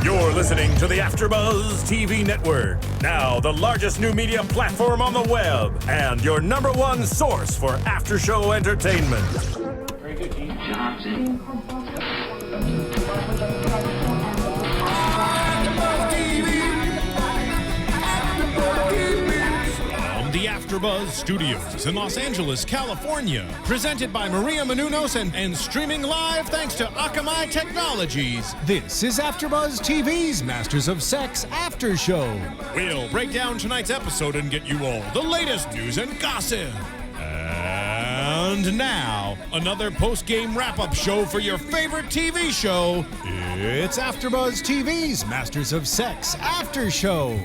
You're listening to the AFTERBUZZ TV network. Now the largest new media platform on the web and your #1 source for after-show entertainment. Very good, Keith. Johnson. The AFTERBUZZ Studios in Los Angeles, California. Presented by Maria Menounos and streaming live thanks to Akamai Technologies. This is AFTERBUZZ TV's Masters of Sex After Show. We'll break down tonight's episode and get you all the latest news and gossip. And now, another post-game wrap-up show for your favorite TV show. It's AFTERBUZZ TV's Masters of Sex After Show.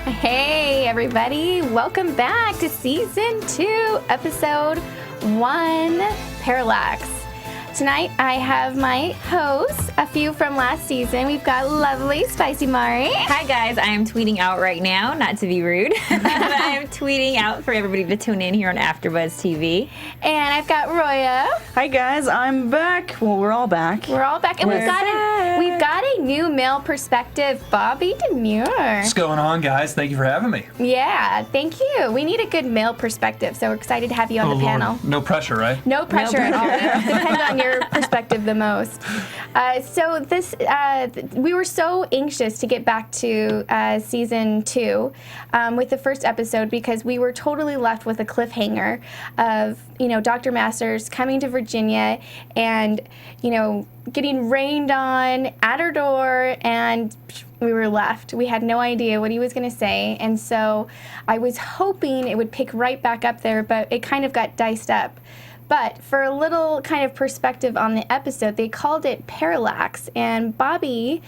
Hey everybody, welcome back to Season 2, Episode 1, Parallax. Tonight I have my hosts, a few from last season. We've got lovely Spicy Mari. Hi guys, I am tweeting out right now, not to be rude, but I am tweeting out for everybody to tune in here on AFTERBUZZ TV. And I've got Roya. Hi guys, I'm back. Well, we're all back. We're all back, and we've got a new male perspective, Bobby DeMuro. What's going on, guys? Thank you for having me. Yeah, thank you. We need a good male perspective, so we're excited to have you on the panel. No pressure, right? No pressure at all. It depends on your perspective the most. We were so anxious to get back to Season 2 with the first episode because we were totally left with a cliffhanger of, Dr. Masters coming to Virginia and, getting rained on at her door, and we were left. We had no idea what he was going to say, and so I was hoping it would pick right back up there, but it kind of got diced up. But for a little kind of perspective on the episode, they called it Parallax, and Bobby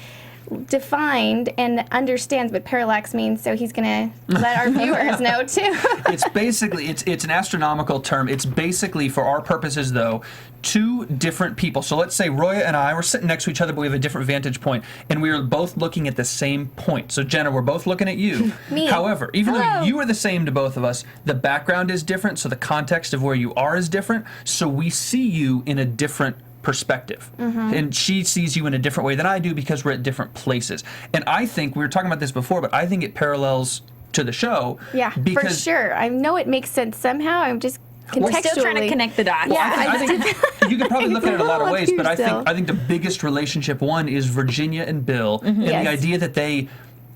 defined and understands what parallax means, so he's going to let our viewers know too. It's basically, it's an astronomical term. It's basically, for our purposes though, two different people. So let's say Roya and I, we're sitting next to each other, but we have a different vantage point, and we are both looking at the same point. So Jenna, we're both looking at you. Me. However, even though you are the same to both of us, the background is different, so the context of where you are is different, so we see you in a different perspective. And she sees you in a different way than I do because we're at different places. And I think, we were talking about this before, but I think it parallels to the show. Yeah, for sure. I know it makes sense somehow. I'm just contextually. We're still trying to connect the dots. Well, I think you could probably look at it a lot of ways, but I still. think the biggest relationship one is Virginia and Bill, and the idea that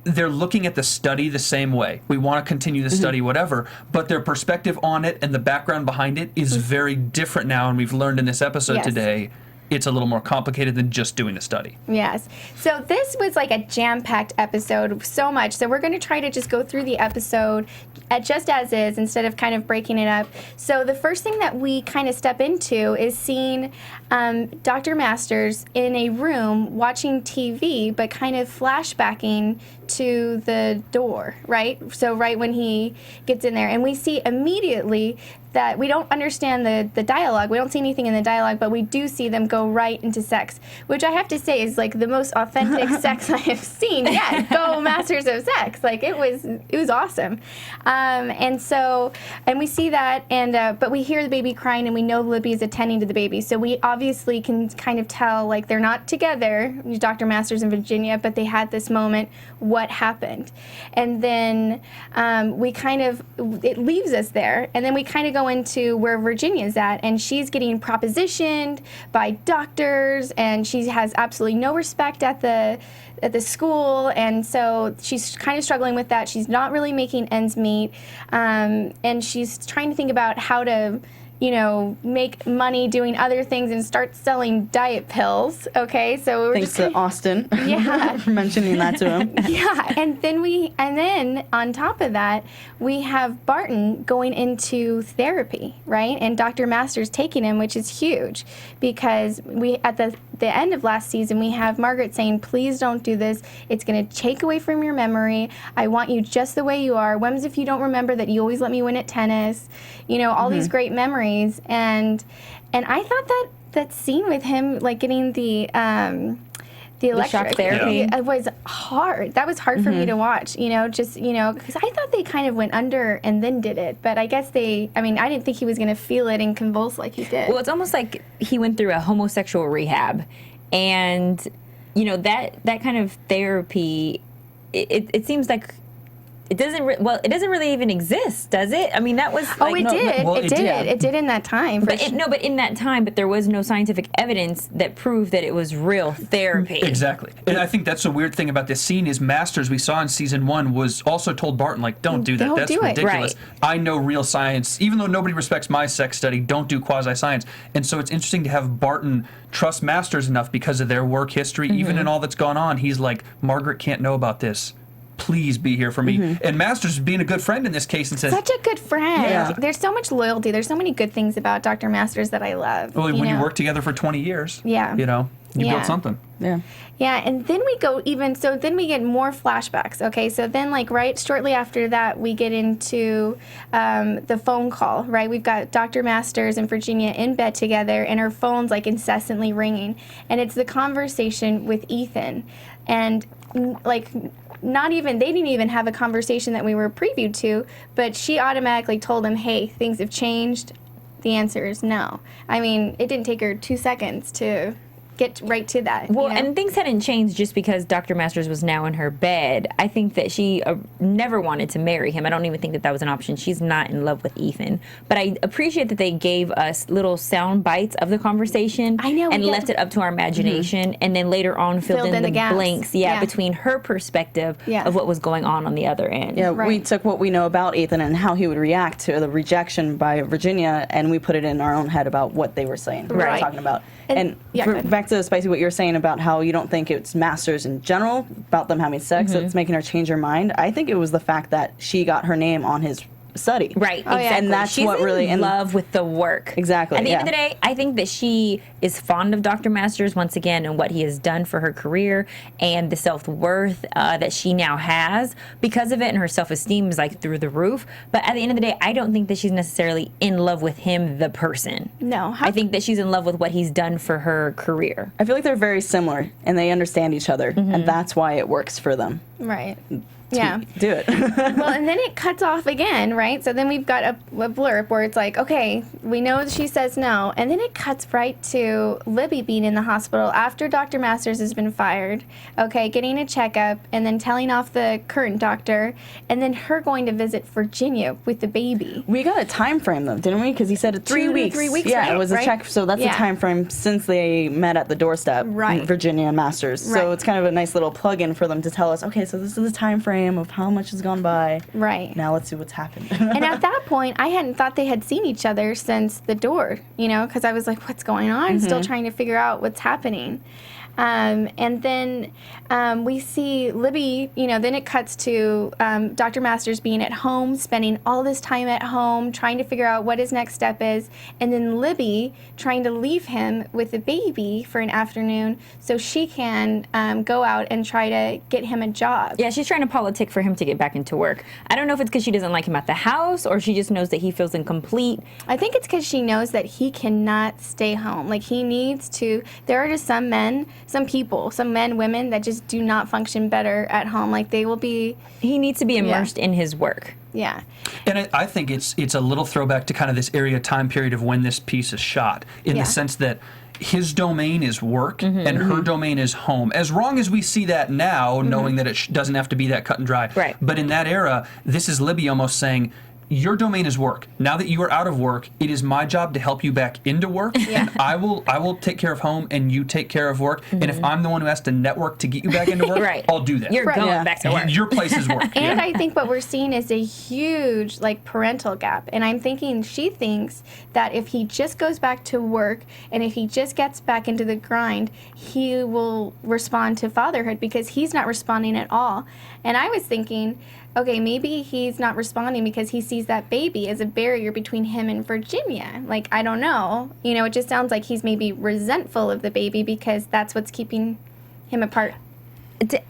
they're looking at the study the same way. We want to continue the study, whatever, but their perspective on it and the background behind it is very different now, and we've learned in this episode today it's a little more complicated than just doing the study. Yes. So this was like a jam-packed episode, so much. So we're going to try to just go through the episode just as is instead of kind of breaking it up. So the first thing that we kind of step into is seeing Dr. Masters in a room watching TV, but kind of flashbacking to the door, right? So right when he gets in there, and we see immediately that we don't understand the dialogue. We don't see anything in the dialogue, but we do see them go right into sex, which I have to say is like the most authentic sex I have seen yet. Go Masters of Sex! Like it was awesome. And we see that, and but we hear the baby crying, and we know Libby is attending to the baby. So we obviously can kind of tell like they're not together, Dr. Masters and Virginia, but they had this moment. What happened? And then it leaves us there, and then we kind of go into where Virginia's at, and she's getting propositioned by doctors, and she has absolutely no respect at the school, and so she's kind of struggling with that. She's not really making ends meet, and she's trying to think about how to make money doing other things and start selling diet pills. Okay, so we're Thanks to Austin. Yeah. for mentioning that to him. Yeah, and then on top of that, we have Barton going into therapy, right? And Dr. Masters taking him, which is huge, because we at the end of last season we have Margaret saying, "Please don't do this. It's going to take away from your memory. I want you just the way you are. When if you don't remember that you always let me win at tennis?" All these great memories. And I thought that scene with him, like getting the electric shock therapy, it was hard. That was hard for me to watch, because I thought they kind of went under and then did it. But I guess I didn't think he was going to feel it and convulse like he did. Well, it's almost like he went through a homosexual rehab, and you know, that kind of therapy, it seems like it doesn't really even exist, does it? I mean, that was It did. well, it did. It did in that time. But in that time, but there was no scientific evidence that proved that it was real therapy. Exactly. And I think that's the weird thing about this scene is Masters, we saw in season 1, was also told Barton, like, don't do that. Don't That's do it. ridiculous. Right. I know real science. Even though nobody respects my sex study, don't do quasi-science. And so it's interesting to have Barton trust Masters enough because of their work history, even in all that's gone on. He's like, Margaret can't know about this. Please be here for me. And Masters being a good friend in this case and says, such a good friend. Yeah. There's so much loyalty. There's so many good things about Dr. Masters that I love. well, when you know? work together for 20 years, Yeah. you know, you Yeah. built something. Yeah. Yeah, and then we go then we get more flashbacks. Okay, so then like right shortly after that, we get into the phone call. Right, we've got Dr. Masters and Virginia in bed together, and her phone's like incessantly ringing, and it's the conversation with Ethan, and like. They didn't even have a conversation that we were previewed to, but she automatically told him, hey, things have changed. The answer is no. I mean, it didn't take her 2 seconds to get right to that. Well, you know? and things hadn't changed just because Dr. Masters was now in her bed. I think that she never wanted to marry him. I don't even think that was an option. She's not in love with Ethan. But I appreciate that they gave us little sound bites of the conversation. I know, and we left get- it up to our imagination, and then later on filled in the gaps. blanks. Yeah. Between her perspective Yeah. of what was going on the other end. Yeah, we Right. took what we know about Ethan and how he would react to the rejection by Virginia, and we put it in our own head about what they were saying, what they were Right. talking about. And- yeah, go ahead. back to Spicy, what you were saying about how you don't think it's Masters in general, about them having sex, that's making her change her mind. I think it was the fact that she got her name on his study. Right, Oh, yeah. exactly. And that's She's what really- in and- love with the work. Exactly, At the end of the yeah. day, I think that she is fond of Dr. Masters once again and what he has done for her career and the self-worth that she now has because of it, and her self-esteem is like through the roof. But at the end of the day, I don't think that she's necessarily in love with him, the person. No. I think that she's in love with what he's done for her career. I feel like they're very similar, and they understand each other, and that's why it works for them. Right. Yeah. Do it. Well, and then it cuts off again, right? So then we've got a blurb where it's like, okay, we know she says no. And then it cuts right to Libby being in the hospital after Dr. Masters has been fired, okay, getting a checkup, and then telling off the current doctor, and then her going to visit Virginia with the baby. We got a time frame though, didn't we? Because he said 3 2 to weeks. 3 weeks, Yeah, right? it was a Right? check. So that's Yeah. the time frame since they met at the doorstep. Right. Virginia and Masters. Right. So it's kind of a nice little plug-in for them to tell us. Okay, so this is the time frame of how much has gone by. Right. Now let's see what's happened. And at that point, I hadn't thought they had seen each other since the door, you know, because I was like, what's going on? Still trying to figure out what's happening. And then we see Libby, you know, then it cuts to Dr. Masters being at home, spending all this time at home, trying to figure out what his next step is. And then Libby trying to leave him with the baby for an afternoon so she can go out and try to get him a job. Yeah, she's trying to politic for him to get back into work. I don't know if it's because she doesn't like him at the house or she just knows that he feels incomplete. I think it's because she knows that he cannot stay home. Like, he needs to. There are just some men, some people, some men, women that just do not function better at home. Like, they will be. He needs to be immersed in his work. Yeah. And I think it's a little throwback to kind of this area time period of when this piece is shot, in Yeah. the sense that his domain is work and her domain is home. As wrong as we see that now, knowing that it doesn't have to be that cut and dry. Right. But in that era, this is Libby almost saying, your domain is work. Now that you are out of work, it is my job to help you back into work. Yeah. And I will take care of home and you take care of work. And if I'm the one who has to network to get you back into work, Right. I'll do that. You're Right. going Yeah. back to work. Your place is work. And Yeah. I think what we're seeing is a huge, like, parental gap. And I'm thinking she thinks that if he just goes back to work and if he just gets back into the grind, he will respond to fatherhood because he's not responding at all. And I was thinking, okay, maybe he's not responding because he sees that baby as a barrier between him and Virginia. Like, I don't know. You know, it just sounds like he's maybe resentful of the baby because that's what's keeping him apart.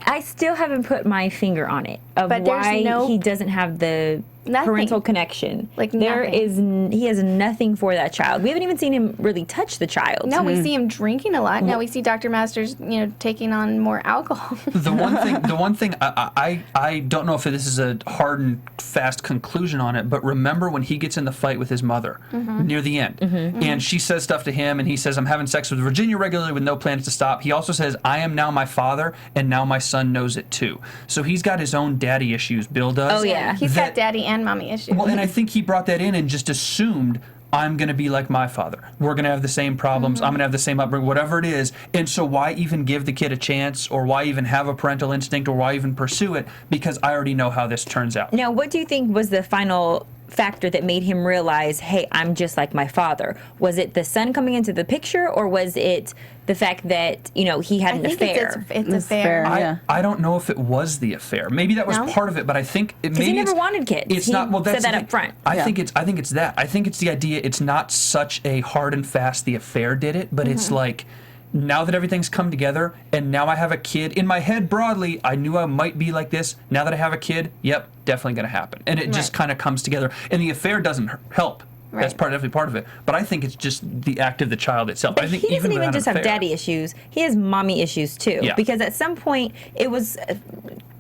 I still haven't put my finger on it of But there's why no- he doesn't have the parental connection. Like, there nothing. he has nothing for that child. We haven't even seen him really touch the child. No, we see him drinking a lot. Now we see Dr. Masters, taking on more alcohol. The one thing I don't know if this is a hard and fast conclusion on it, but remember when he gets in the fight with his mother near the end, and she says stuff to him, and he says, "I'm having sex with Virginia regularly with no plans to stop." He also says, "I am now my father, and now my son knows it too." So he's got his own daddy issues. Bill does. Oh yeah, He's got daddy and mommy issues. Well, and I think he brought that in and just assumed, I'm going to be like my father. We're going to have the same problems. I'm going to have the same upbringing, whatever it is. And so why even give the kid a chance, or why even have a parental instinct, or why even pursue it? Because I already know how this turns out. Now, what do you think was the final factor that made him realize, hey, I'm just like my father? Was it the son coming into the picture, or was it the fact that, he had an affair? It's affair. Yeah. I don't know if it was the affair. Maybe that was part of it, but I think Because he never wanted kids. It's He not. Well, that's said that the up front. I think it's that. I think it's the idea. It's not such a hard and fast. The affair did it, but it's like, now that everything's come together, and now I have a kid in my head. Broadly, I knew I might be like this. Now that I have a kid, yep, definitely going to happen. And it just kind of comes together. And the affair doesn't help. Right. That's definitely part of it. But I think it's just the act of the child itself. But I think he doesn't even without just an have affair- daddy issues. He has mommy issues too. Yeah. Because at some point it was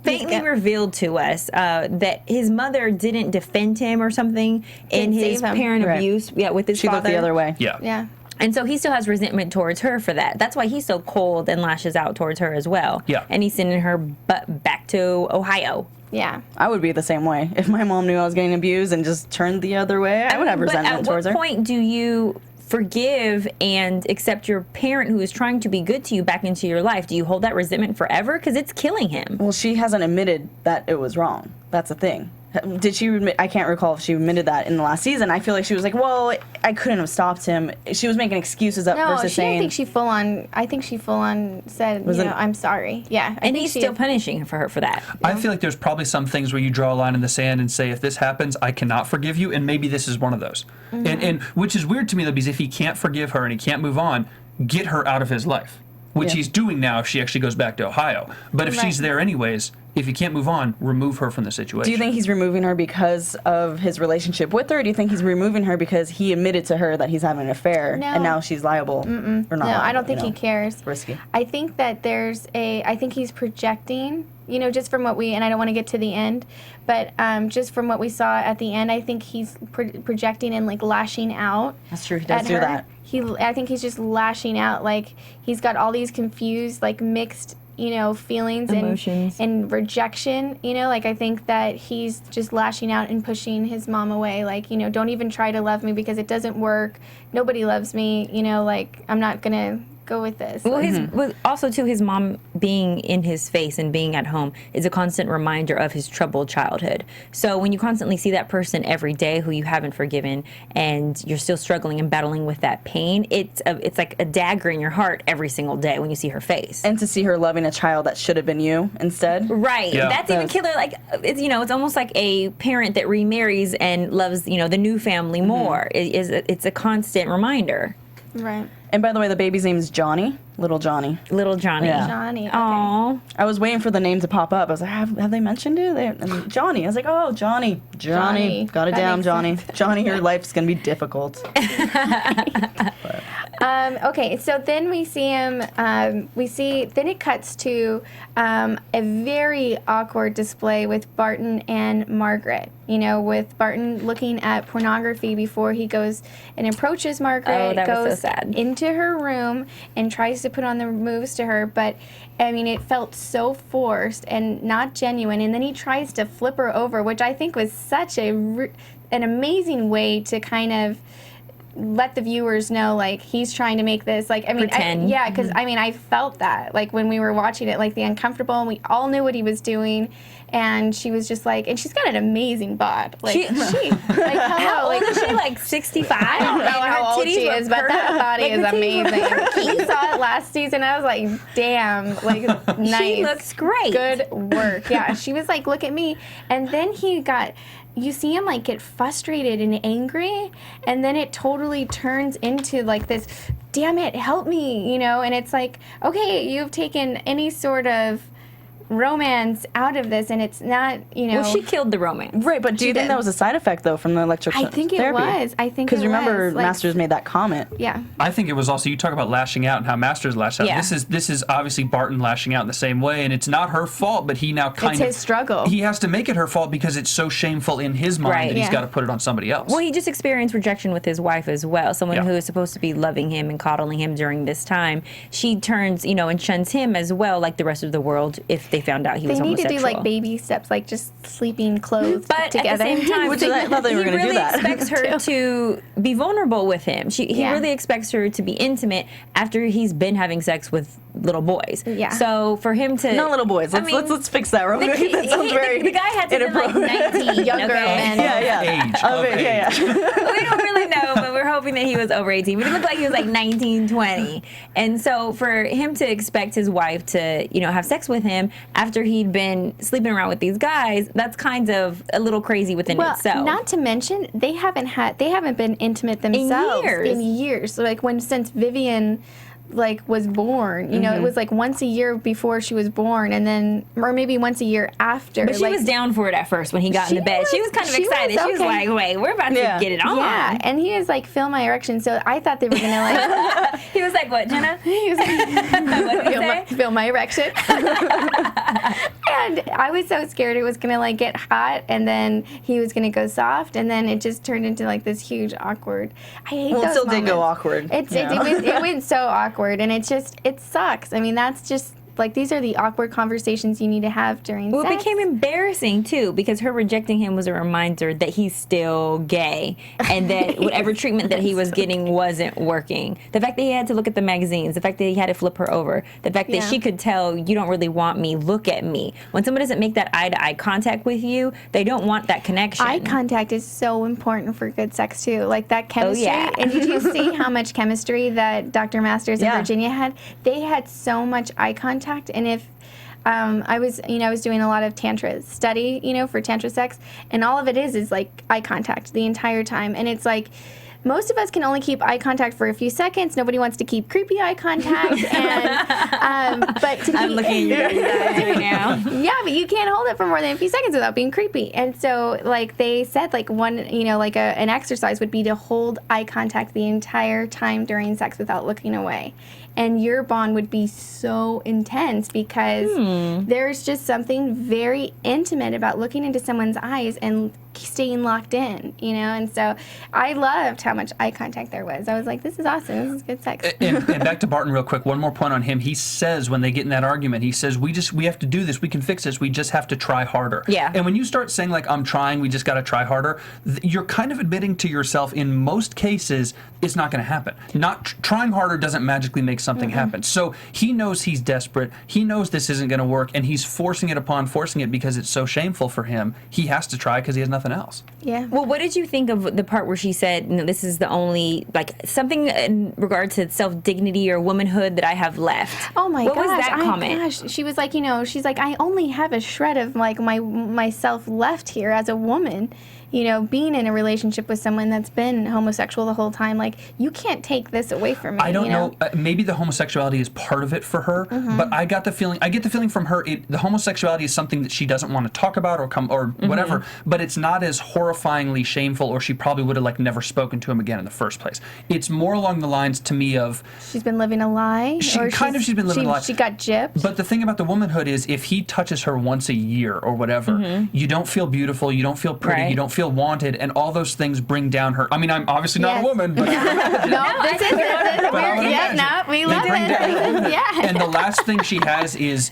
faintly revealed to us that his mother didn't defend him or something in Didn't his save him. parent Right. abuse. Yeah, with his She father. looked the other way. Yeah. Yeah. And so he still has resentment towards her for that. That's why he's so cold and lashes out towards her as well. Yeah. And he's sending her back to Ohio. Yeah. I would be the same way. If my mom knew I was getting abused and just turned the other way, I would have resentment towards her. At what point do you forgive and accept your parent who is trying to be good to you back into your life? Do you hold that resentment forever? Because it's killing him. Well, she hasn't admitted that it was wrong. That's the thing. Did she admit? I can't recall if she admitted that in the last season. I feel like she was like, well, I couldn't have stopped him. She was making excuses up No, versus saying. I think she full on said, Was it- I'm sorry. Yeah. And he's still punishing her for that. I feel like there's probably some things where you draw a line in the sand and say, if this happens, I cannot forgive you, and maybe this is one of those. And which is weird to me, though, because if he can't forgive her and he can't move on, get her out of his life, which he's doing now if she actually goes back to Ohio. But if she's there anyways, if you can't move on, remove her from the situation. Do you think he's removing her because of his relationship with her? Or do you think he's removing her because he admitted to her that he's having an affair and now she's liable? Or not No, I liable, don't think he cares. Risky. I think that I think he's projecting, just from what and I don't want to get to the end, but just from what we saw at the end, I think he's projecting and like lashing out. That's true. He does at do her. that. I think he's just lashing out. Like, he's got all these confused, like mixed, feelings Emotions. and rejection, like I think that he's just lashing out and pushing his mom away, like, don't even try to love me because it doesn't work. Nobody loves me, like, I'm not gonna go with this. Well, also too, his mom being in his face and being at home is a constant reminder of his troubled childhood. So when you constantly see that person every day who you haven't forgiven, and you're still struggling and battling with that pain, it's like a dagger in your heart every single day when you see her face. And to see her loving a child that should have been you instead. Right. Yeah. That's even killer. Like, it's almost like a parent that remarries and loves, the new family more. It's a constant reminder. Right. And by the way, the baby's name is Johnny. Little Johnny. Little Johnny. Yeah. Johnny. Okay. Aww. I was waiting for the name to pop up. I was like, have they mentioned it? And Johnny. I was like, oh, Johnny. Johnny. Got it That down, makes Johnny. sense. Johnny, your life's going to be difficult. Okay, so then we see him, then it cuts to a very awkward display with Barton and Margaret. With Barton looking at pornography before he goes and approaches Margaret, Oh, that was goes so sad. into her room and tries to put on the moves to her, but it felt so forced and not genuine. And then he tries to flip her over, which I think was such an amazing way to kind of let the viewers know, like, he's trying to make this, like, Pretend. because I felt that, like, when we were watching it, like, the uncomfortable, and we all knew what he was doing, and she was just like, and she's got an amazing bod, like, She- like, How hello, old like, is she? Like 65? I don't know how old she is, but that body is amazing. You saw it last season. I was like, damn, like, nice. She looks great. Good work. Yeah, she was like, look at me. And then you see him like get frustrated and angry, and then it totally turns into like this, damn it, help me, and it's like, okay, you've taken any sort of romance out of this, and it's not, Well, she killed the romance. Right, but do you think that was a side effect, though, from the electric I think it therapy? was. I think Because it remember, was. Like, Masters made that comment. Yeah. I think it was also, you talk about lashing out and how Masters lashed out. Yeah. This is obviously Barton lashing out in the same way, and it's not her fault, but he now kind It's of... his struggle. He has to make it her fault because it's so shameful in his mind Right. that he's Yeah. got to put it on somebody else. Well, he just experienced rejection with his wife as well. Someone Yeah. who is supposed to be loving him and coddling him during this time. She turns, and shuns him as well, like the rest of the world, if they found out he was They need homosexual. to do like baby steps, like just sleeping clothed But together. at the same time, Which I thought they were he gonna do really that. expects her to be vulnerable with him. He Yeah. really expects her to be intimate after he's been having sex with little boys. Yeah. So for him to Not little boys. Let's fix that real quick. That sounds very the guy had to be like 19, Younger okay? men. Yeah. Age. Of it, age. yeah. We don't really know, but we're hoping that he was over 18. But it looked like he was like 19, 20. And so for him to expect his wife to, have sex with him after he'd been sleeping around with these guys, that's kind of a little crazy within Well, itself. not to mention they haven't been intimate themselves in years. So, like since Vivian was born, it was like once a year before she was born, and then or maybe once a year after. But she was down for it at first when he got in the bed. She was kind of excited. She was okay. like, wait, we're about to get it on. Yeah, and he was like, feel my erection. So I thought they were gonna like. He was like, what, Jenna? He was like, What did he say? feel my erection. And I was so scared it was gonna get hot, and then he was gonna go soft, and then it just turned into this huge awkward. I hate Well, it those still did go moments. awkward. It went so awkward, and it sucks. I mean, that's just these are the awkward conversations you need to have during Well, sex. it became embarrassing too because her rejecting him was a reminder that he's still gay and that whatever treatment that he was getting wasn't working. The fact that he had to look at the magazines, the fact that he had to flip her over, the fact that she could tell, you don't really want me, look at me. When someone doesn't make that eye-to-eye contact with you, they don't want that connection. Eye contact is so important for good sex too. Like that chemistry. yeah. And did you see how much chemistry that Dr. Masters and Virginia had? They had so much eye contact. And if I was doing a lot of tantra study, for tantra sex, and all of it is eye contact the entire time. And it's most of us can only keep eye contact for a few seconds. Nobody wants to keep creepy eye contact. And but to I'm looking at your eyes right now. yeah, but you can't hold it for more than a few seconds without being creepy. And so, they said, an exercise would be to hold eye contact the entire time during sex without looking away. And your bond would be so intense because there's just something very intimate about looking into someone's eyes and staying locked in, And so I loved how much eye contact there was. I was like, this is awesome. This is good sex. And back to Barton real quick. One more point on him. He says when they get in that argument, he says, we have to do this. We can fix this. We just have to try harder. Yeah. And when you start saying I'm trying, we just got to try harder, you're kind of admitting to yourself in most cases it's not going to happen. Not trying harder doesn't magically make something happen. So he knows he's desperate. He knows this isn't going to work, and he's forcing it because it's so shameful for him. He has to try because he has nothing else. Yeah. Well, what did you think of the part where she said, this is the only, something in regard to self-dignity or womanhood that I have left? Oh my what gosh! What was that comment? Gosh. She was like, she's like, I only have a shred of myself left here as a woman. Being in a relationship with someone that's been homosexual the whole time, you can't take this away from me. I don't know. Maybe the homosexuality is part of it for her, but I get the feeling from her, the homosexuality is something that she doesn't want to talk about or whatever, but it's not as horrifyingly shameful, or she probably would have never spoken to him again in the first place. It's more along the lines to me of she's been living a lie. She's been living a lie. She got gypped. But the thing about the womanhood is, if he touches her once a year or whatever, you don't feel beautiful, you don't feel pretty, Right. you don't feel wanted, and all those things bring down her. I mean, I'm obviously not a woman, but No, this is it. We love it. Yeah. And the last thing she has is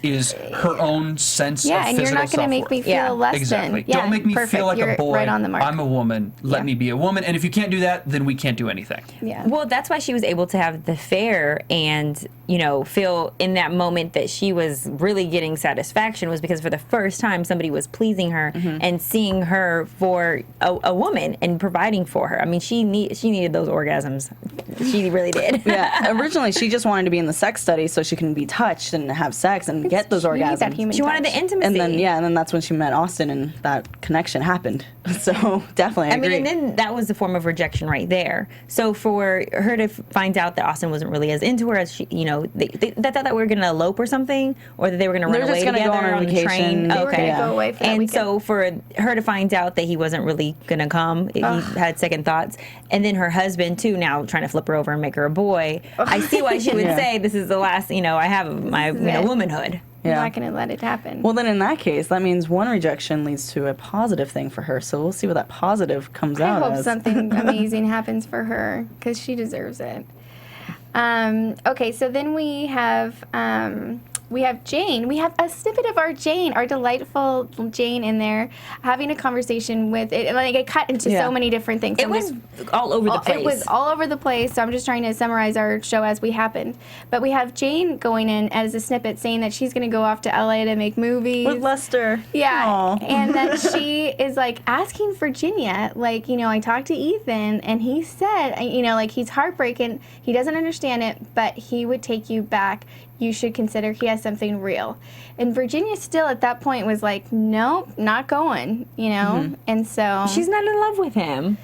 her own sense of and physical you're not going to make me feel Yeah. less Exactly. than. Yeah, Don't make me perfect. feel like You're a boy. right on the mark. I'm a woman. Let Yeah. me be a woman. And if you can't do that, then we can't do anything. Yeah. Well, that's why she was able to have the affair and, feel in that moment that she was really getting satisfaction, was because for the first time somebody was pleasing her and seeing her for, for a woman and providing for her. I mean, she needed those orgasms. She really did. Yeah. Originally, she just wanted to be in the sex study so she can be touched and have sex and get those orgasms. She wanted the intimacy. And then that's when she met Austin, and that connection happened. So definitely, I agree. mean, and then that was the form of rejection right there. So for her to find out that Austin wasn't really as into her as she, they thought that we were going to elope or something, or that they were going to run away together go on the train. They were going to go away for that and weekend. so for her to find out that he wasn't really going to come, he had second thoughts. And then her husband too, now trying to flip her over and make her a boy. I see why she would say, "This is the last. I have my womanhood." I'm not going to let it happen. Well, then in that case, that means one rejection leads to a positive thing for her. So we'll see what that positive comes out I hope as. something amazing happens for her, because she deserves it. Okay, so then we have Jane. We have a snippet of our Jane, our delightful Jane, in there having a conversation with it. Like, it cut into so many different things. It was all over the place. It was all over the place. So I'm just trying to summarize our show as we happened. But we have Jane going in as a snippet saying that she's going to go off to LA to make movies with Lester. Yeah, Aww. and that she is like asking Virginia, like, I talked to Ethan, and he said, like, he's heartbreaking. He doesn't understand it, but he would take you back. You should consider he has something real. And Virginia still at that point was like, nope, not going, And so she's not in love with him.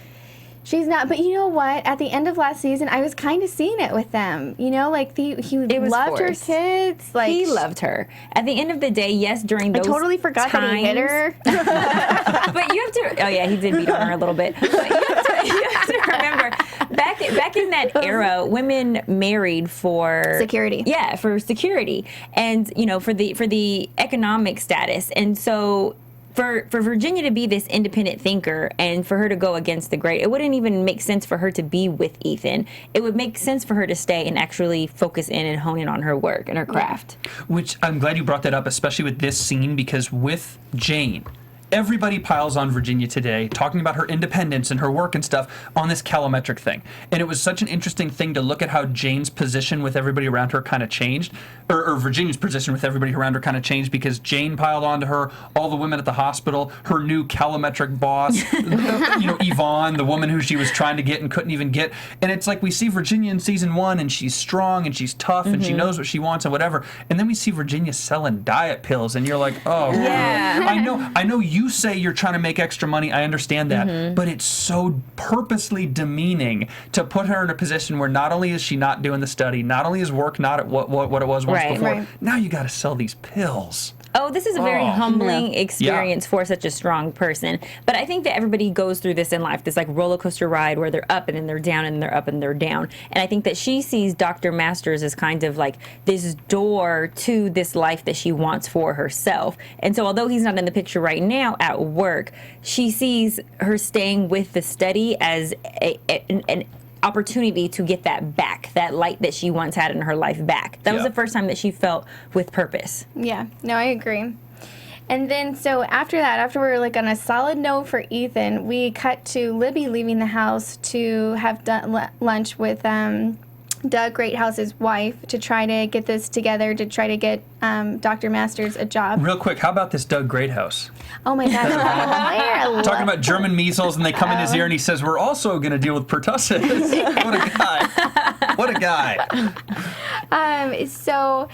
She's not, but you know what? At the end of last season, I was kind of seeing it with them. He loved her kids. Like, he loved her. At the end of the day, yes, during those I totally forgot times, that he hit her. But you have to. Oh yeah, he did beat on her a little bit. But you have to remember, back in that era, women married for security. Yeah, for security, and for the economic status, and so. For Virginia to be this independent thinker and for her to go against the grain, it wouldn't even make sense for her to be with Ethan. It would make sense for her to stay and actually focus in and hone in on her work and her craft. Which I'm glad you brought that up, especially with this scene, because with Jane, everybody piles on Virginia today, talking about her independence and her work and stuff on this calometric thing. And it was such an interesting thing to look at how Jane's position with everybody around her kind of changed, or Virginia's position with everybody around her kind of changed, because Jane piled onto her, all the women at the hospital, her new calometric boss, Yvonne, the woman who she was trying to get and couldn't even get. And it's like we see Virginia in season 1, and she's strong and she's tough and she knows what she wants and whatever. And then we see Virginia selling diet pills, and you're like, oh, yeah. I know you say you're trying to make extra money. I understand that, but it's so purposely demeaning to put her in a position where not only is she not doing the study, not only is work not at what it was once before. Right. Now you got to sell these pills. Oh, this is a very humbling experience for such a strong person. But I think that everybody goes through this in life, this like roller coaster ride where they're up and then they're down and they're up and they're down. And I think that she sees Dr. Masters as kind of like this door to this life that she wants for herself. And so although he's not in the picture right now at work, she sees her staying with the study as an opportunity to get that back, that light that she once had in her life back. That was the first time that she felt with purpose. Yeah, no, I agree. And then, so after that, after we were like on a solid note for Ethan, we cut to Libby leaving the house to have lunch with Doug Greathouse's wife to try to get this together, to try to get Dr. Masters a job. Real quick, how about this Doug Greathouse? Oh my God. Talking about German measles, and they come in his ear and he says, we're also going to deal with pertussis. What a guy. What a guy. So,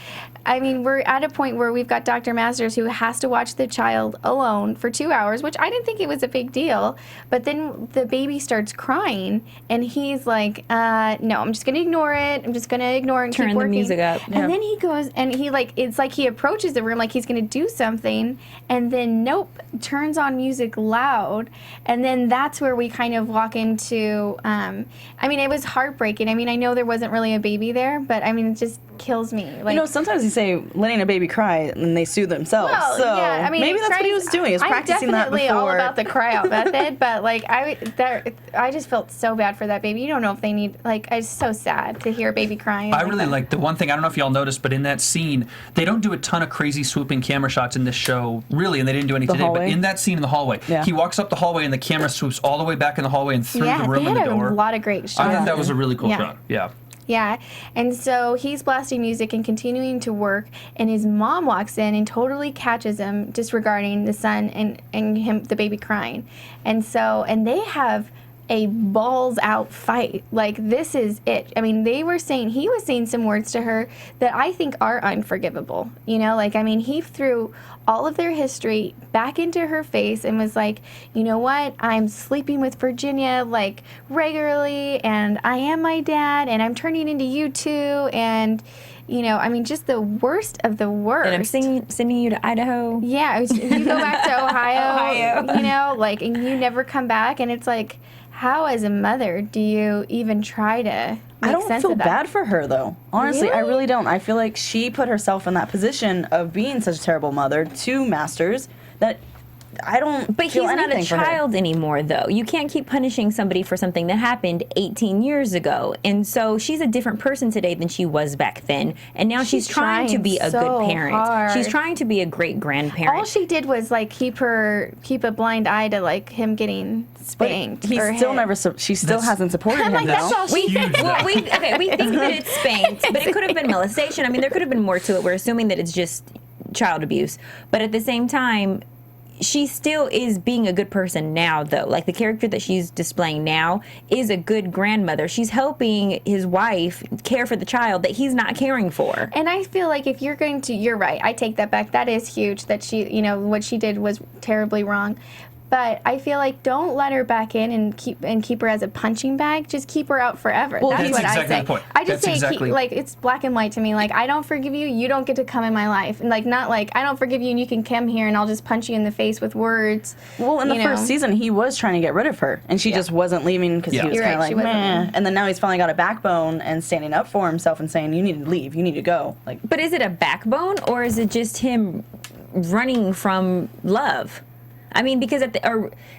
I mean, we're at a point where we've got Dr. Masters who has to watch the child alone for 2 hours, which I didn't think it was a big deal. But then the baby starts crying, and he's like, no, I'm just going to ignore it. I'm just going to ignore it and turn keep working. the music up. And then he goes, and he like, it's like he approaches the room like he's going to do something, and then nope, turns on music loud. And then that's where we kind of walk into, I mean, it was heartbreaking. I mean, I know there wasn't really a baby there, but I mean, it just kills me. Like, sometimes you say letting a baby cry and they soothe themselves. Well, so yeah, I mean, maybe that's what he was doing. He was practicing that before. I'm definitely all about the cry out method, but like I just felt so bad for that baby. You don't know if they need, like, it's so sad to hear a baby crying. I really like the one thing, I don't know if y'all noticed, but in that scene, they don't do a ton of crazy swooping camera shots in this show, really, and they didn't do any today, but in that scene in the hallway, he walks up the hallway and the camera swoops all the way back in the hallway and through the room and the door. A lot of great shots. I thought that was a really cool shot. Yeah. Yeah. And so he's blasting music and continuing to work, and his mom walks in and totally catches him disregarding the son and him, the baby crying. And they have a balls out fight. Like, this is it. I mean, he was saying some words to her that I think are unforgivable. You know, like, I mean, he threw all of their history back into her face and was like, you know what, I'm sleeping with Virginia, like, regularly, and I am my dad, and I'm turning into you too, and, you know, I mean, just the worst of the worst. And I'm sending you to Idaho. Yeah, you go back to Ohio, you know, like, and you never come back, and it's like, how, as a mother, do you even try to I make sense don't feel of that? bad for her, though. Honestly, I Really? really don't. I feel like she put herself in that position of being such a terrible mother to Masters that I don't But feel he's not a anything for her. child anymore, though. You can't keep punishing somebody for something that happened 18 years ago. And so she's a different person today than she was back then. And now she's trying to be a so good parent. hard. She's trying to be a great grandparent. All she did was, like, keep a blind eye to, like, him getting spanked. He or still hit. never. She still hasn't supported him. Like, that's though. all she did. we think that it's spanked, but it could have been molestation. I mean, there could have been more to it. We're assuming that it's just child abuse. But at the same time, she still is being a good person now, though. Like, the character that she's displaying now is a good grandmother. She's helping his wife care for the child that he's not caring for. And I feel like if you're going to, you're right, I take that back. That is huge that she, you know, what she did was terribly wrong. But I feel like don't let her back in and keep her as a punching bag. Just keep her out forever. Well, That's that's what I exactly say. the point. I just That's say exactly- like, it's black and white to me. Like, I don't forgive you. You don't get to come in my life. And, like, not like I don't forgive you and you can come here and I'll just punch you in the face with words. Well, in the you first know. season, he was trying to get rid of her, and she just wasn't leaving because Yeah. he was You're kind of right, she like, wasn't. meh. And then now he's finally got a backbone and standing up for himself and saying, "You need to leave. You need to go." Like, But is it a backbone, or is it just him running from love? I mean, because at the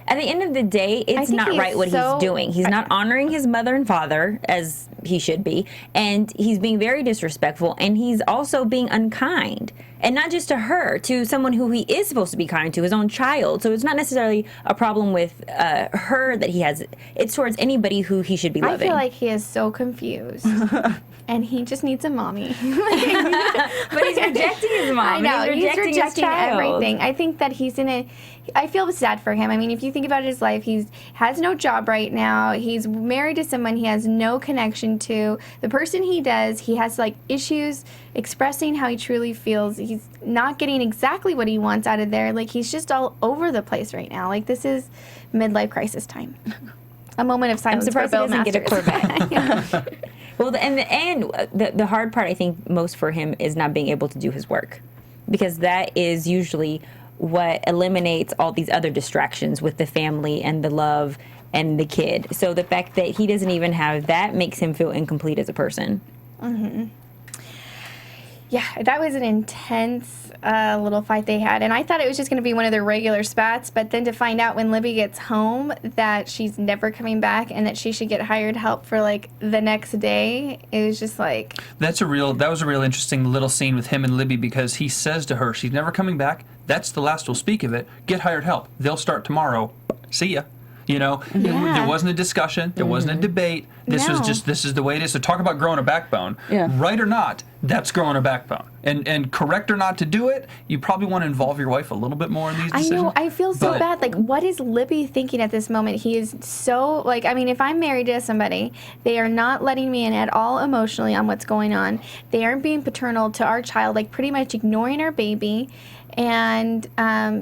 end of the day, it's think not he is right what so- he's doing. He's not honoring his mother and father as he should be, and he's being very disrespectful, and he's also being unkind. And not just to her, to someone who he is supposed to be kind to, his own child. So it's not necessarily a problem with her that he has. It's towards anybody who he should be I loving. feel like he is so confused. And he just needs a mommy. But he's rejecting his mom. I know, He's rejecting his child. everything. I think that he's I feel sad for him. I mean, if you think about his life, he has no job right now. He's married to someone he has no connection to. The person he has, like, issues expressing how he truly feels. He's not getting exactly what he wants out of there. Like, he's just all over the place right now. Like, this is midlife crisis time. A moment of I'm silence surprised he for Bill doesn't get a Masters. Corvette. Well, the hard part, I think, most for him is not being able to do his work, because that is usually what eliminates all these other distractions with the family and the love and the kid. So the fact that he doesn't even have that makes him feel incomplete as a person. Yeah, that was an intense little fight they had. And I thought it was just going to be one of their regular spats, but then to find out when Libby gets home that she's never coming back and that she should get hired help for, like, the next day, it was just like... That was a real interesting little scene with him and Libby, because he says to her, she's never coming back. That's the last we'll speak of it. Get hired help. They'll start tomorrow. See ya. You know, Yeah. there wasn't a discussion. There wasn't a debate. This No. this is the way it is. So talk about growing a backbone. Yeah. Right or not, that's growing a backbone. And correct or not to do it, you probably want to involve your wife a little bit more in these I decisions. know, I feel so But- bad. Like, what is Libby thinking at this moment? He is so, like, I mean, if I'm married to somebody, they are not letting me in at all emotionally on what's going on. They aren't being paternal to our child, like, pretty much ignoring our baby, and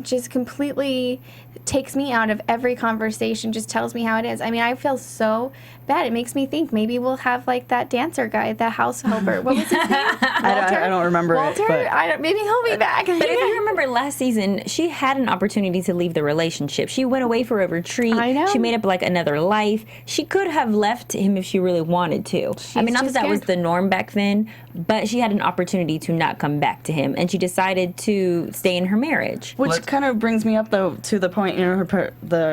just completely takes me out of every conversation, just tells me how it is. I mean, I feel so bad. It makes me think maybe we'll have, like, that dancer guy, the house helper. What was his name? I don't remember Walter? it. But Maybe he'll be back. But if you remember last season, she had an opportunity to leave the relationship. She went away for a retreat. I know. She made up, like, another life. She could have left him if she really wanted to. I mean, not just that that was scared. the norm back then, but she had an opportunity to not come back to him, and she decided to stay in her marriage. Which kind of brings me up, though, to the point, you know,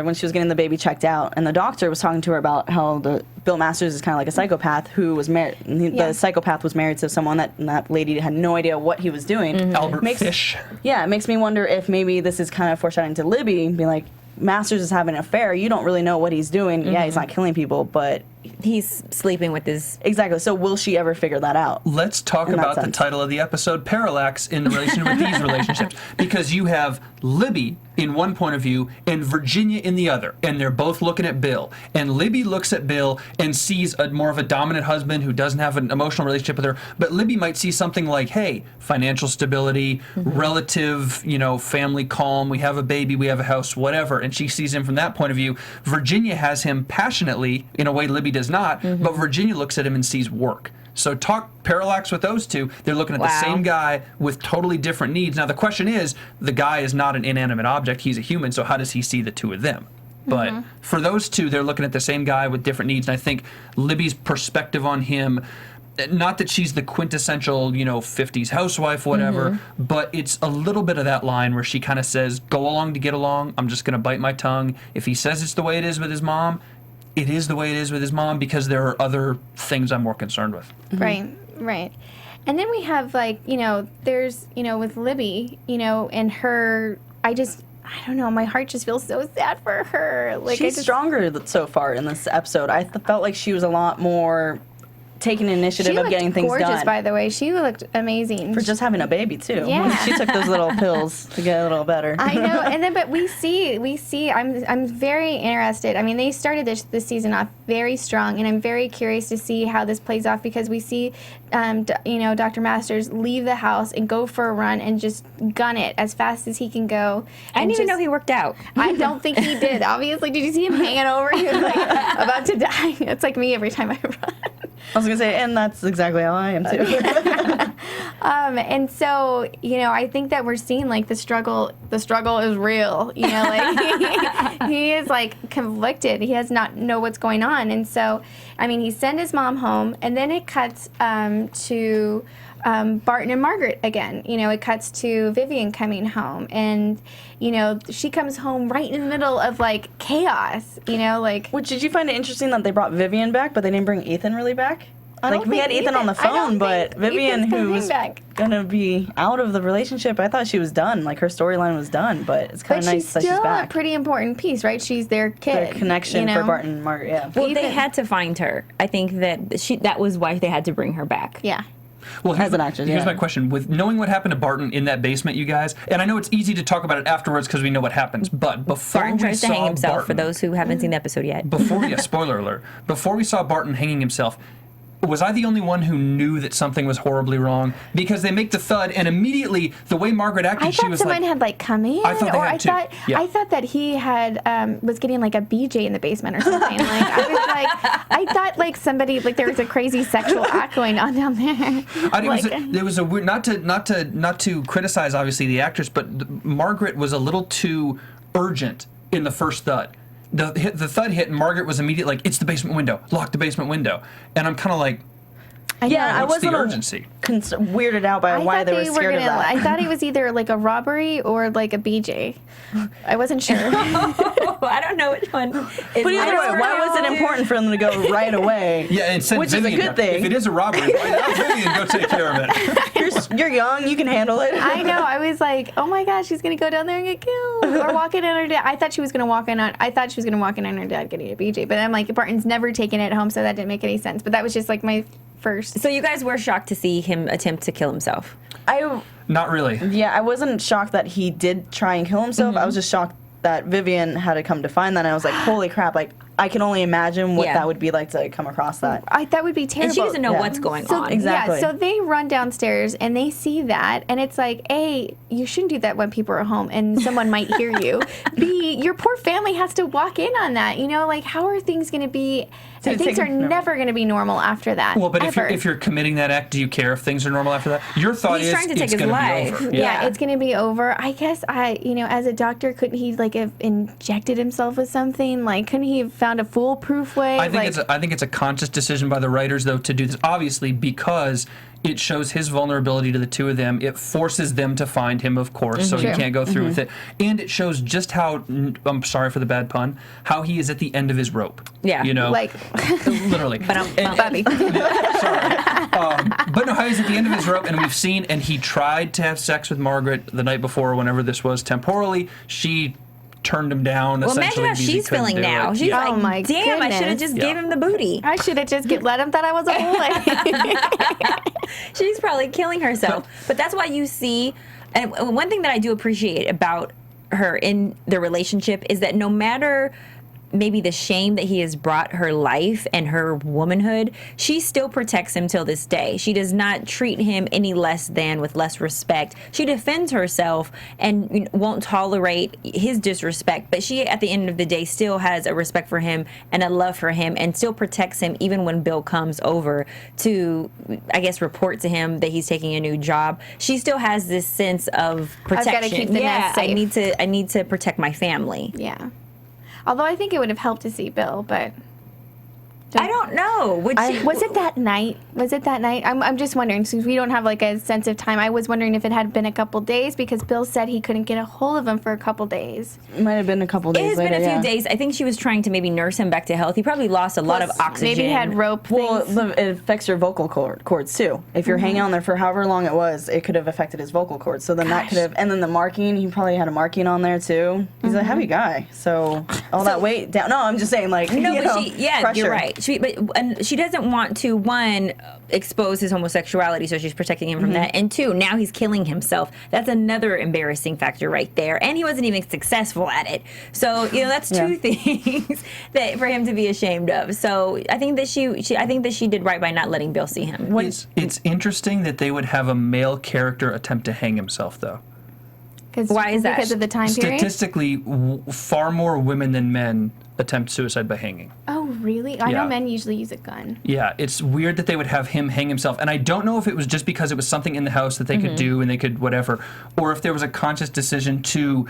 when she was getting the baby checked out, and the doctor was talking to her about how Bill Masters is kind of like a psychopath who was married. Yeah. The psychopath was married to someone that lady had no idea what he was doing. Albert Fish. Yeah, it makes me wonder if maybe this is kind of foreshadowing to Libby, being like, Masters is having an affair. You don't really know what he's doing. Yeah, he's not killing people, but he's sleeping with his... Exactly. So will she ever figure that out? Let's talk about the title of the episode, Parallax, in relation with these relationships. Because you have Libby in one point of view and Virginia in the other. And they're both looking at Bill. And Libby looks at Bill and sees more of a dominant husband who doesn't have an emotional relationship with her. But Libby might see something like, hey, financial stability, relative, family calm, we have a baby, we have a house, whatever. And she sees him from that point of view. Virginia has him passionately, in a way Libby does not, but Virginia looks at him and sees work. So talk parallax with those two. They're looking at the same guy with totally different needs. Now the question is, the guy is not an inanimate object, he's a human, so how does he see the two of them? But for those two, they're looking at the same guy with different needs. And I think Libby's perspective on him, not that she's the quintessential, 50s housewife, whatever, but it's a little bit of that line where she kind of says, go along to get along, I'm just going to bite my tongue. If he says it's the way it is with his mom, it is the way it is with his mom because there are other things I'm more concerned with. Right. And then we have, there's, with Libby, and her, I don't know, my heart just feels so sad for her. She's stronger so far in this episode. I felt like she was a lot more taking initiative of getting things done. She looked gorgeous, by the way. She looked amazing. For just having a baby, too. Yeah. She took those little pills to get a little better. I know. And then, but we see, I'm very interested. I mean, they started this season off very strong, and I'm very curious to see how this plays off because we see, Dr. Masters leave the house and go for a run and just gun it as fast as he can go. I didn't even know he worked out. I don't think he did. Obviously, did you see him hanging over? He was about to die. It's like me every time I run. I was going to say, and that's exactly how I am, too. And so, I think that we're seeing, the struggle is real. He is, conflicted. He does not know what's going on. And so, he sent his mom home, and then it cuts to Barton and Margaret again. It cuts to Vivian coming home, and, she comes home right in the middle of, chaos, Which, did you find it interesting that they brought Vivian back, but they didn't bring Ethan really back? We had Ethan on the phone, but Vivian, who was going to be out of the relationship, I thought she was done. Her storyline was done, but it's kind of nice that she's back. But she's still a pretty important piece, right? She's their kid. The connection for Barton and Margaret, yeah. Well, they had to find her. I think that was why they had to bring her back. Yeah. Well, as an actress, here's my question. With knowing what happened to Barton in that basement, you guys, and I know it's easy to talk about it afterwards because we know what happens, but before Barton tries to hang himself, Barton, for those who haven't seen the episode yet. Spoiler alert, before we saw Barton hanging himself, was I the only one who knew that something was horribly wrong? Because they make the thud, and immediately the way Margaret acted, she was someone had come in, I thought they had too. I thought that he had was getting a BJ in the basement or something. I thought somebody there was a crazy sexual act going on down there. There was a weird, not to criticize obviously the actress, but Margaret was a little too urgent in the first thud. The thud hit, and Margaret was immediately it's the basement window. Lock the basement window. And I'm kind of like, I what's wasn't the urgency? Weirded out by why they were scared of that. I thought it was either a robbery or a BJ. I wasn't sure. I don't know which one. But either way, why was it important for them to go right away? Yeah, and send which Vivian, is a good thing. If it is a robbery, have Vivian go take care of it. You're young, you can handle it. I know. I was like, oh my gosh, she's gonna go down there and get killed, or walk in on her dad. I thought she was gonna walk in on her dad getting a BJ. But I'm like, Barton's never taken it home, so that didn't make any sense. But that was just my first. So you guys were shocked to see him attempt to kill himself? Not really. Yeah, I wasn't shocked that he did try and kill himself. I was just shocked that Vivian had to come to find that. And I was like, holy crap! I can only imagine what that would be like to come across that. That would be terrible. And she doesn't know what's going on. Exactly. Yeah, so they run downstairs and they see that, and it's like, A, you shouldn't do that when people are home and someone might hear you. B, your poor family has to walk in on that. How are things going to be? Things are never going to be, normal after that. Well, but if you're committing that act, do you care if things are normal after that? Your thought He's is trying to take it's his going to be life. over. Yeah, it's going to be over. I guess as a doctor, couldn't he have injected himself with something? Couldn't he have found a foolproof way? I think it's a conscious decision by the writers though to do this, obviously, because it shows his vulnerability to the two of them. It forces them to find him, of course, so he can't go through with it. And it shows just how, I'm sorry for the bad pun, how he is at the end of his rope. Yeah. Literally. But I'm sorry. But no, how he's at the end of his rope, and we've seen, and he tried to have sex with Margaret the night before, whenever this was temporally. She turned him down. Well, essentially, imagine how because he she's couldn't feeling do now. it. She's Yeah. Oh my like, damn, I should have goodness. just gave him the booty. I should have just let him thought I was a boy. She's probably killing herself. But that's why you see, and one thing that I do appreciate about her in the relationship is that no matter maybe the shame that he has brought her life and her womanhood, she still protects him till this day. She does not treat him any less than with less respect. She defends herself and won't tolerate his disrespect, but she at the end of the day still has a respect for him and a love for him and still protects him even when Bill comes over to, I guess, report to him that he's taking a new job. She still has this sense of protection. I've got to keep the nest safe. I need to protect my family. Yeah. Although I think it would have helped to see Bill, but I don't know. was it that night? Was it that night? I'm just wondering, since we don't have like a sense of time. I was wondering if it had been a couple days because Bill said he couldn't get a hold of him for a couple days. It might have been a couple days It has later, been a few days. I think she was trying to maybe nurse him back to health. He probably lost a lot of oxygen. Maybe he had rope Well, things. it affects your vocal cords too. If you're hanging on there for however long it was, it could have affected his vocal cords. So then that could have, and then the marking, he probably had a marking on there too. He's a heavy guy, so all that weight down. No, I'm just saying, like, No, you but know, pressure. you're right. She doesn't want to, one, expose his homosexuality, so she's protecting him from that. And two, now he's killing himself. That's another embarrassing factor right there. And he wasn't even successful at it. So, that's two things that for him to be ashamed of. So I think that she did right by not letting Bill see him. It's interesting that they would have a male character attempt to hang himself, though. Why is that? Because of the time period? Statistically, far more women than men attempt suicide by hanging. Oh, really? I Yeah. know men usually use a gun. Yeah, it's weird that they would have him hang himself. And I don't know if it was just because it was something in the house that they could do and they could whatever, or if there was a conscious decision to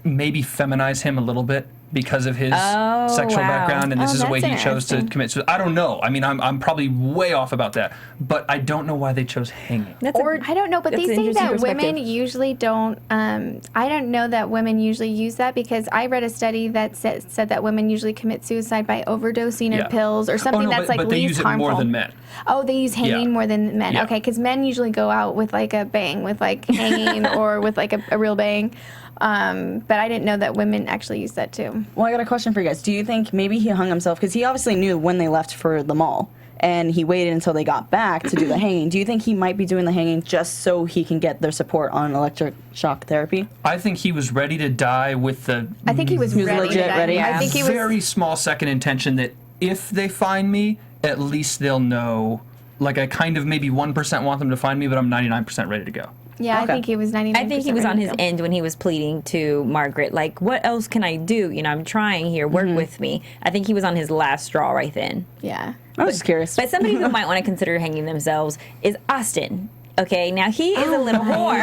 maybe feminize him a little bit because of his sexual background, and this is the way he chose to commit suicide. I don't know. I mean, I'm probably way off about that, but I don't know why they chose hanging. I don't know, but they say that women usually don't. I don't know that women usually use that because I read a study that said that women usually commit suicide by overdosing of pills or something that's like but they least use it harmful. more than men. Oh, they use hanging more than men. Yeah. Okay, because men usually go out with like a bang, with like hanging or with like a real bang. But I didn't know that women actually use that too. Well, I got a question for you guys. Do you think maybe he hung himself because he obviously knew when they left for the mall, and he waited until they got back to do the hanging? Do you think he might be doing the hanging just so he can get their support on electric shock therapy? I think he was ready to die with the. I think he was ready. legit ready. I think he was very small second intention that if they find me, at least they'll know. Like, I kind of maybe 1% want them to find me, but I'm 99% ready to go. Yeah, okay. I think he was 99%. I think he was on his end when he was pleading to Margaret, like, what else can I do? I'm trying here. Work with me. I think he was on his last straw right then. Yeah. I was just curious. But somebody who might want to consider hanging themselves is Austin. Okay, now he is a little whore.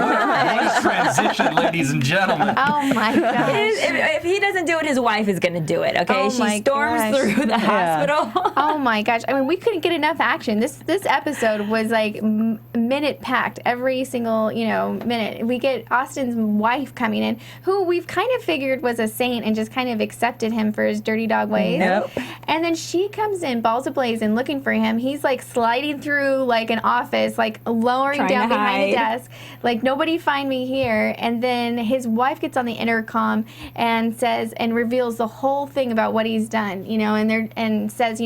Nice transition, ladies and gentlemen. Oh my gosh. If he doesn't do it, his wife is going to do it. Okay, Oh she my storms gosh. through the hospital. Oh my gosh. I mean, we couldn't get enough action. This episode was like minute packed. Every single, minute. We get Austin's wife coming in, who we've kind of figured was a saint and just kind of accepted him for his dirty dog ways. Nope. And then she comes in, balls ablaze, and looking for him. He's like sliding through like an office, like lowering Trying down to behind the hide. desk, like nobody find me here. And then his wife gets on the intercom and says and reveals the whole thing about what he's done, and says,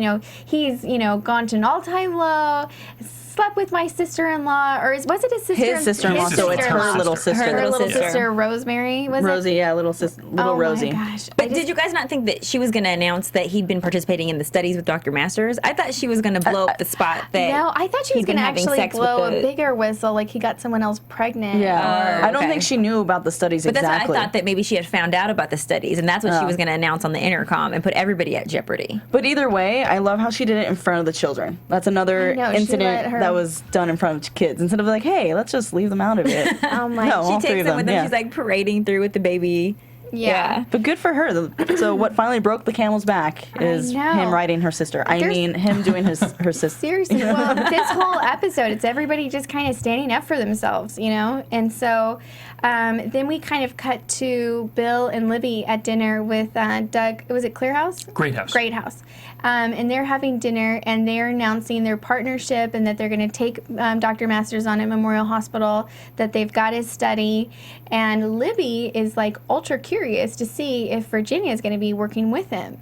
he's gone to an all-time low, slept with my sister-in-law, or was it his sister? His sister-in-law, so it's her little sister. Her little sister, Rosemary, was Rosie, it? yeah, little Rosie. Oh my gosh. But did you guys not think that she was going to announce that he'd been participating in the studies with Dr. Masters? I thought she was going to blow up the spot that No, I thought she was he'd been going to having actually sex with blow the- a bigger whistle, like he got someone else pregnant. Yeah. I don't okay. think she knew about the studies But exactly. that's what I thought, that maybe she had found out about the studies, and that's what she was going to announce on the intercom and put everybody at jeopardy. But either way, I love how she did it in front of the children. That's another I know, she let incident her- that was done in front of kids instead of like, hey, let's just leave them out of it. Oh my. No, all She three takes of them with them. yeah. She's like parading through with the baby. Yeah. But good for her. So what finally broke the camel's back is him writing her sister. Him doing her sister. Seriously. Well, this whole episode, it's everybody just kind of standing up for themselves, you know? And so then we kind of cut to Bill and Libby at dinner with Doug. Was it Clear House? Great House. Great House. And they're having dinner, and they're announcing their partnership and that they're going to take Dr. Masters on at Memorial Hospital, that they've got his study. And Libby is like ultra curious to see if Virginia is going to be working with him.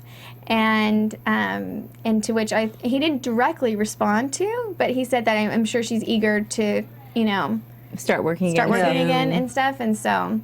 And to which he didn't directly respond to, but he said that I'm sure she's eager to, you know, start working again and stuff. And so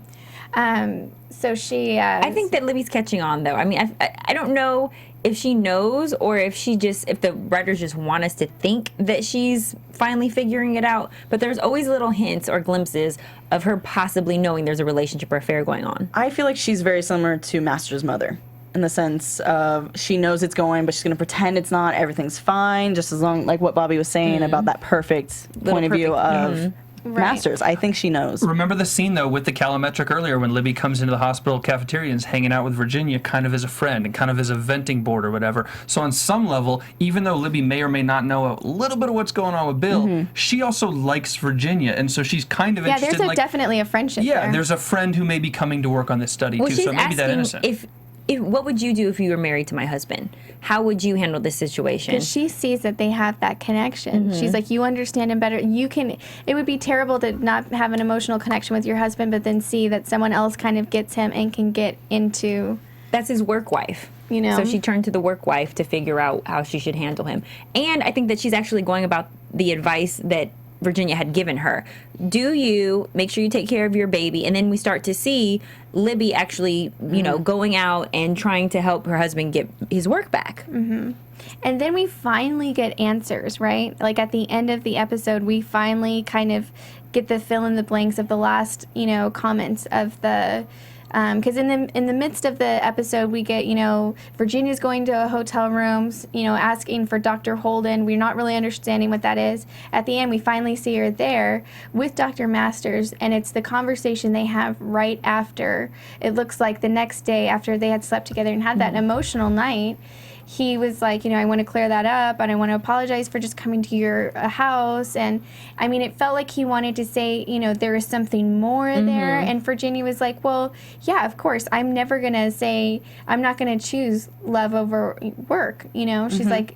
so she I think that Libby's catching on, though. I mean, I don't know if she knows or if the writers just want us to think that she's finally figuring it out, but there's always little hints or glimpses of her possibly knowing there's a relationship or affair going on. I feel like she's very similar to Master's mother, in the sense of she knows it's going, but she's going to pretend it's not. Everything's fine, just as long, like what Bobby was saying about that perfect point of view of Masters. I think she knows. Remember the scene, though, with the calometric earlier when Libby comes into the hospital cafeteria and is hanging out with Virginia kind of as a friend and kind of as a venting board or whatever. So on some level, even though Libby may or may not know a little bit of what's going on with Bill, she also likes Virginia, and so she's kind of interested. Yeah, there's definitely a friendship there. There's a friend who may be coming to work on this study, too, so maybe that innocent. What would you do if you were married to my husband? How would you handle this situation? Because she sees that they have that connection. She's like, you understand him better. It would be terrible to not have an emotional connection with your husband, but then see that someone else kind of gets him and can get into... That's his work wife. You know? So she turned to the work wife to figure out how she should handle him. And I think that she's actually going about the advice that Virginia had given her. Do you make sure you take care of your baby? And then we start to see Libby actually, you know, going out and trying to help her husband get his work back. And then we finally get answers, right? Like at the end of the episode, we finally kind of get the fill in the blanks of the last, you know, comments of the... Because in the midst of the episode, we get, you know, Virginia's going to hotel rooms, you know, asking for Dr. Holden. We're not really understanding what that is. At the end, we finally see her there with Dr. Masters, and it's the conversation they have right after. It looks like the next day after they had slept together and had that emotional night. He was like, you know, I want to clear that up, and I want to apologize for just coming to your house. And I mean, it felt like he wanted to say, you know, there is something more there. And Virginia was like, well, yeah, of course. I'm never going to say, I'm not going to choose love over work. You know, she's like,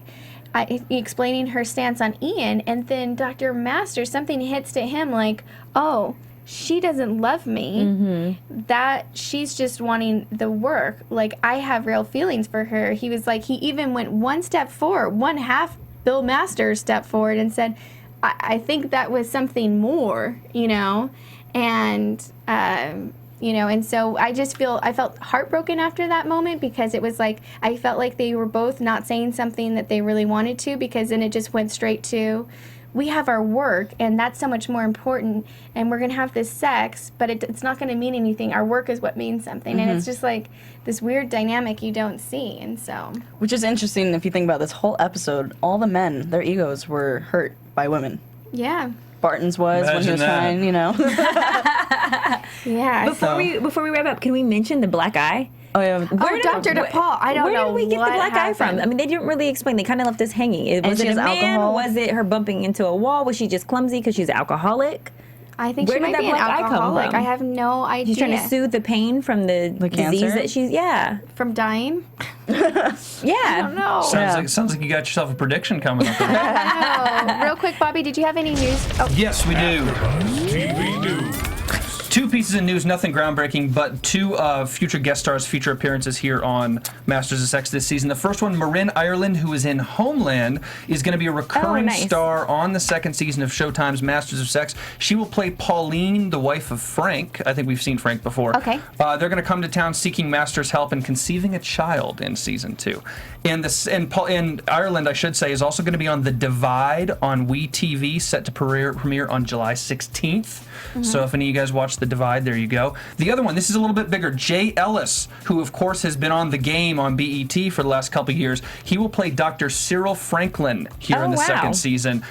explaining her stance on Ian. And then Dr. Masters, something hits to him like, oh, she doesn't love me, that she's just wanting the work. Like, I have real feelings for her. He was like, he even went one step forward, one half Bill Masters step forward and said, I think that was something more, you know? And, you know, and so I felt heartbroken after that moment, because it was like, I felt like they were both not saying something that they really wanted to, because then it just went straight to, we have our work, and that's so much more important, and we're going to have this sex, but it's not going to mean anything. Our work is what means something, and it's just like this weird dynamic you don't see, and so... Which is interesting if you think about this whole episode. All the men, their egos were hurt by women. Yeah. Barton's was when he was trying, you know. Yeah. Before we wrap up, can we mention the black eye? Oh, yeah. Dr. DePaul. I don't know where did we get the black eye from? I mean, they didn't really explain. They kind of left us hanging. Was it a man? Alcohol? Was it her bumping into a wall? Was she just clumsy because she's alcoholic? I think Where she did might that be an black eye come alcoholic. from? I have no idea. She's trying to soothe the pain from the disease cancer? that she's, From dying? yeah. I don't know. Sounds like you got yourself a prediction coming up. I know. Real quick, Bobby, did you have any news? Oh. Yes, we do. TV News. Two pieces of news, nothing groundbreaking, but two future guest stars, feature appearances here on Masters of Sex this season. The first one, Marin Ireland, who is in Homeland, is going to be a recurring star on the second season of Showtime's Masters of Sex. She will play Pauline, the wife of Frank. I think we've seen Frank before. Okay. They're going to come to town seeking Master's help in conceiving a child in season 2. And Ireland, I should say, is also going to be on The Divide on WeTV, set to premiere on July 16th. So if any of you guys watch The the divide. There you go. The other one, this is a little bit bigger. Jay Ellis, who of course has been on The Game on BET for the last couple of years. He will play Dr. Cyril Franklin here in the second season.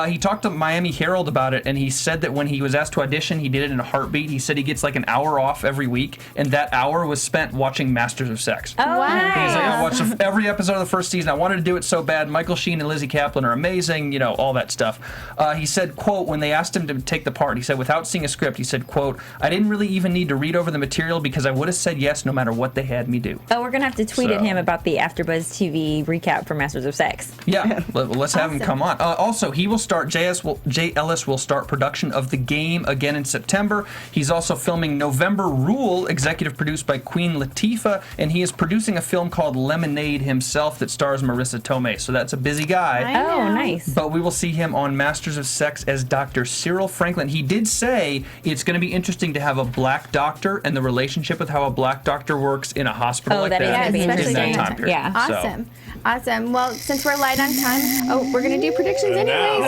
He talked to Miami Herald about it, and he said that when he was asked to audition, he did it in a heartbeat. He said he gets like an hour off every week, and that hour was spent watching Masters of Sex. Oh, wow. He's like, I watched every episode of the first season. I wanted to do it so bad. Michael Sheen and Lizzy Caplan are amazing, you know, all that stuff. He said, quote, when they asked him to take the part, he said, without seeing a script, he said, quote, I didn't really even need to read over the material because I would have said yes no matter what they had me do. Oh, we're going to have to tweet at him about the AfterBuzz TV recap for Masters of Sex. Yeah, let's have him come on. Also, he will start, Jay Ellis will start production of The Game again in September. He's also filming November Rule, executive produced by Queen Latifah, and he is producing a film called Lemonade himself that stars Marissa Tomei. So that's a busy guy. Oh, nice. But we will see him on Masters of Sex as Dr. Cyril Franklin. He did say it's going to be interesting to have a black doctor and the relationship with how a black doctor works in a hospital like that. Especially in that time period. Yeah. Awesome. Awesome. Well, since we're light on time, we're going to do predictions anyways.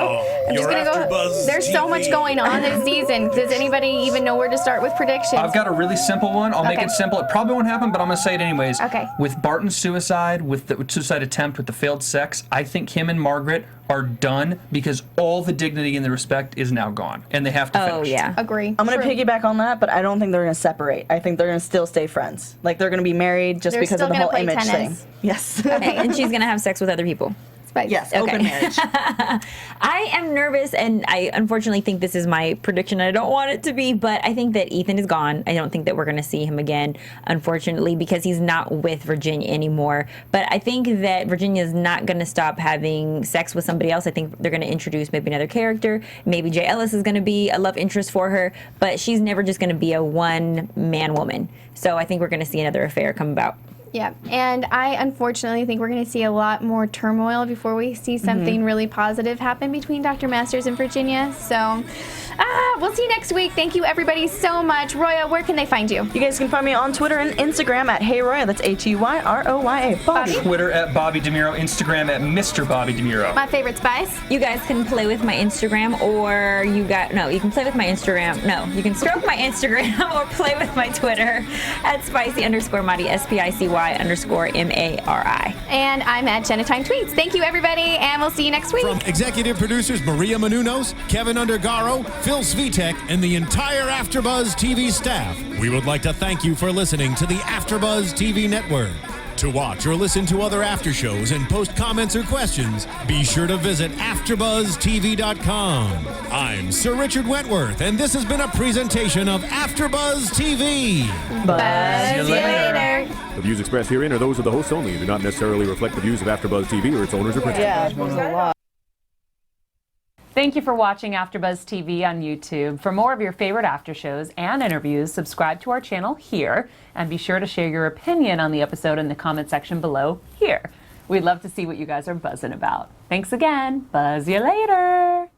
I'm just going to go. There's so much going on this season. Does anybody even know where to start with predictions? I've got a really simple one. I'll make it simple. It probably won't happen, but I'm going to say it anyways. Okay. With Barton's suicide, with the suicide attempt, with the failed sex, I think him and Margaret are done because all the dignity and the respect is now gone, and they have to finish. Oh, yeah. Agree. I'm going to piggyback on that, but I don't think they're going to separate. I think they're going to still stay friends. Like, they're going to be married just because of the whole image thing. Yes. Okay, and she's going to have sex with other people. Yes, open marriage. I am nervous, and I unfortunately think this is my prediction. I don't want it to be, but I think that Ethan is gone. I don't think that we're going to see him again, unfortunately, because he's not with Virginia anymore. But I think that Virginia is not going to stop having sex with somebody else. I think they're going to introduce maybe another character. Maybe Jay Ellis is going to be a love interest for her, but she's never just going to be a one-man woman. So I think we're going to see another affair come about. Yeah, and I unfortunately think we're going to see a lot more turmoil before we see something really positive happen between Dr. Masters and Virginia. So, we'll see you next week. Thank you, everybody, so much. Roya, where can they find you? You guys can find me on Twitter and Instagram at HeyRoya. That's HeyRoya. Bobby. Twitter at Bobby DeMuro, Instagram at Mr. Bobby DeMuro. My favorite Spice. You guys can play with my Instagram, or you can play with my Instagram. No, you can stroke my Instagram or play with my Twitter at spicy_Mari, SPICY_MARI. And I'm at Jenna Time Tweets. Thank you, everybody, and we'll see you next week. From executive producers Maria Menounos, Kevin Undergaro, Phil Svitek, and the entire AfterBuzz TV staff, we would like to thank you for listening to the AfterBuzz TV network. To watch or listen to other after shows and post comments or questions, be sure to visit AfterBuzzTV.com. I'm Sir Richard Wentworth, and this has been a presentation of AfterBuzz TV. Buzz you later. The views expressed herein are those of the hosts only and do not necessarily reflect the views of AfterBuzz TV or its owners or principals. Yeah, there's a lot. Thank you for watching AfterBuzz TV on YouTube. For more of your favorite after shows and interviews, subscribe to our channel here, and be sure to share your opinion on the episode in the comment section below here. We'd love to see what you guys are buzzing about. Thanks again. Buzz you later.